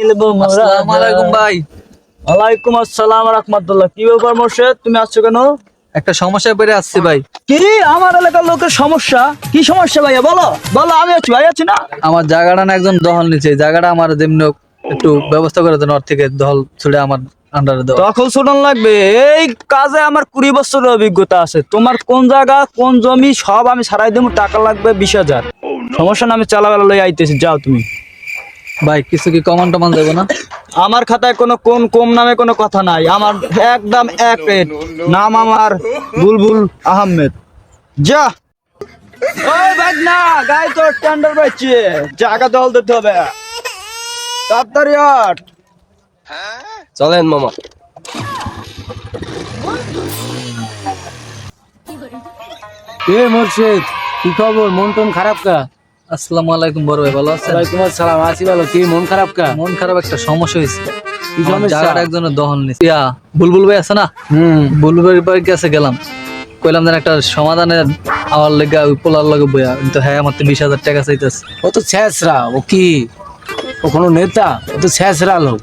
আসসালামু আলাইকুম ভাই। ওয়ালাইকুম আসসালাম রাহমাতুল্লাহ। কি ব্যাপার মোর্শেদ, তুমি আসছো কেন? একটা সমস্যায় পড়ে আসছি ভাই। কি আমার এলাকার লোকের সমস্যা? কি সমস্যা ভাইয়া, বলো বলো, আমি আছি ভাই, আছি না? আমার জায়গাটা না একজন দখল নিচ্ছে, জায়গাটা আমার যেমনি হোক একটু ব্যবস্থা করে দেন, ওর থেকে দখল ছুড়ে আমার আন্ডারে দেওয়া। দখল শোনান লাগবে? এই কাজে আমার 20 বছরের অভিজ্ঞতা আছে। তোমার কোন জায়গা কোন জমি সব আমি ছাড়াই দেবো, টাকা লাগবে 20,000। সমস্যা না, আমি চালাবেলা লই আইতেছি, যাও তুমি। ভাই কিছু কি কমান টমান দেবো না? আমার খাতায় কোনো কোন কম নামে কোনো কথা নাই, আমার একদম এক রেট। নাম আমার বুলবুল আহমেদ। যা ওই ভাই না, গাই তো টেন্ডার পাইছে, জায়গা দল দিতে হবে, তাড়াতাড়ি আট। চলেন মামা। মোর্শেদ, কি খবর? মন টন খারাপ কা? আসসালামু আলাইকুম বড় ভাই, ভালো আছেন? ওয়ালাইকুম আসসালাম, আছি ভালো। কি মন খারাপ কা? মন খারাপ, একটা সমস্যা হয়েছে। কি আমার সমস্যা? জায়গাটা একজনের দখল নিচ্ছে। বুলবুল ভাই আছে না, হুম, বুলবুল ভাইয়ের কাছে গেলাম, কইলাম যেন একটা সমাধানের আমার লেগে ওই পোলার লগে বইয়া, কিন্তু হ্যাঁ আমার তো 20,000 টাকা চাইতেছে। ও তো ছেঁচড়া। ও কি, ও কোনো নেতা? ও তো ছেঁচড়া লোক।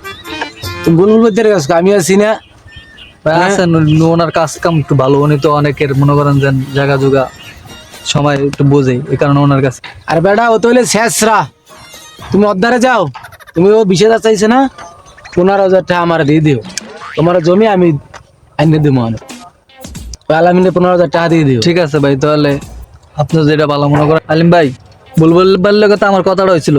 তুমি বুলবুল ভাইদের কাছে, আমি আছি না? ভাই আছেন, ওনার কাজ কাম একটু ভালো, উনি তো অনেকের মনে করেন যে জায়গা জুগা সময় একটু বোঝে, এই কারণে ওনার কাছে। আর বেটা, ও তো হইলে ছেঁচড়া। তুমি অদ্ধারে যাও, তুমি ও 20,000 চাইছে না, 15,000 টাকা আমার দিয়ে দিও। তোমার জমি আমি আইনে দিব, মানে আলামিনে 15,000 টাকা দিয়ে দিও। ঠিক আছে ভাই, তাহলে আপনি যেটা ভালো মনে করেন। আলিম ভাই, বুলবুল ভাইয়ের লগে তো আমার কথাটা হয়েছিল,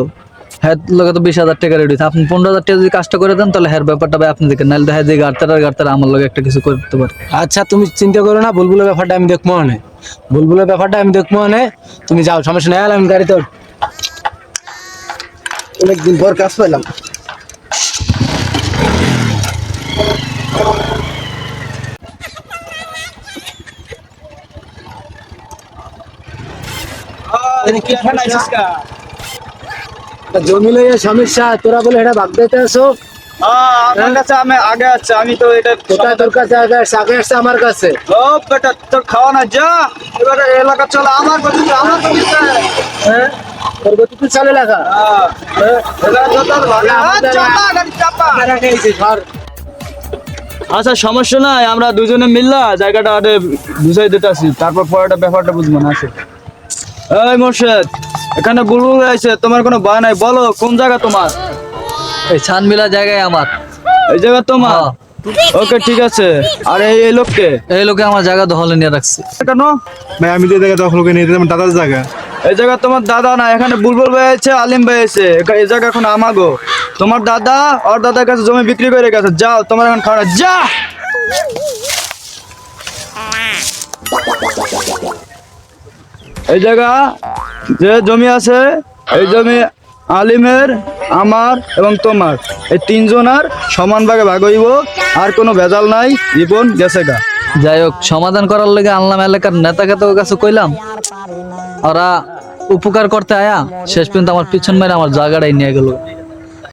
হ্যাঁ লগে তো 20,000 টাকা রেডি, আপনি 15,000 টাকা যদি কাজটা করে দেন, তাহলে হ্যাঁ ব্যাপারটা ভাই আপনি দেখেন, নাহলে দেখা যায় গাড়তারা আমার লগে একটা কিছু করতে পারে। আচ্ছা, তুমি চিন্তা করো না, বুলবুলের ব্যাপারটা আমি দেখবো মানে। বুলবুলের ব্যাপারটা আমি দেখবো মানে, তুমি যাও, সমস্যা নেই। আমি গাড়ি তোর অনেকদিন পর কাজ পাইলাম। কি ঠান্ডাইছিস কা? জমি লইয়া সমস্যা, তোরা বলে এটা ভাগ দিতে আসো। আমার কাছে আমি আগে আছে, আমি তো এটা কোথায় তোর কাছে আগে আসছে? আগে আসছে আমার কাছে। ও বেটা, তোর খাওয়া না, যা এবারে এলাকা চলে আমার গতিতে, আমার গতিতে। হ্যাঁ, তোর গতিতে চলে লাগা। এলাকা যত ভালো, চাপা গাড়ি চাপা। আচ্ছা সমস্যা নাই, আমরা দুজনে মিললা জায়গাটা আরে বুঝাই দিতেছি, তারপর পরেটা ব্যাপারটা বুঝবো না। আসে এই মোর্শেদ, এখানে বুলবুল আছে, তোমার কোনো ভয় নাই, বলো কোন জায়গা তোমার? এই ছানমিলা জায়গায় আমার। এই জায়গা তোমার? হ্যাঁ। ওকে ঠিক আছে। আর এই লোককে? এই লোকে আমার জায়গা দখলে নিয়ে রাখছে। কেন? ভাই আমি তো এই জায়গা দখল করে নিয়ে আমার দাদার জায়গা। এই জায়গা তোমার দাদা না, এখানে বুলবুল ভাই আছে, আলিম ভাই আছে, এই জায়গা এখন আমাগো। তোমার দাদা ওর দাদার কাছে জমি বিক্রি করে গেছে, যাও তোমার এখন খাওয়া, যা। এই জায়গা যে জমি আছে, এই জমি আলিমের, আমার এবং তোমার, এই তিনজনের সমান ভাগে ভাগ হইব, আর কোনো ভেজাল নাই, জীবন গেছে গা। যাই হোক, সমাধান করার লেগে আনলাম এলাকার নেতাকে, তো কাছে কইলাম, ওরা উপকার করতে আয়া শেষ পর্যন্ত আমার পিছন মেরে আমার জায়গাটাই নিয়ে গেল।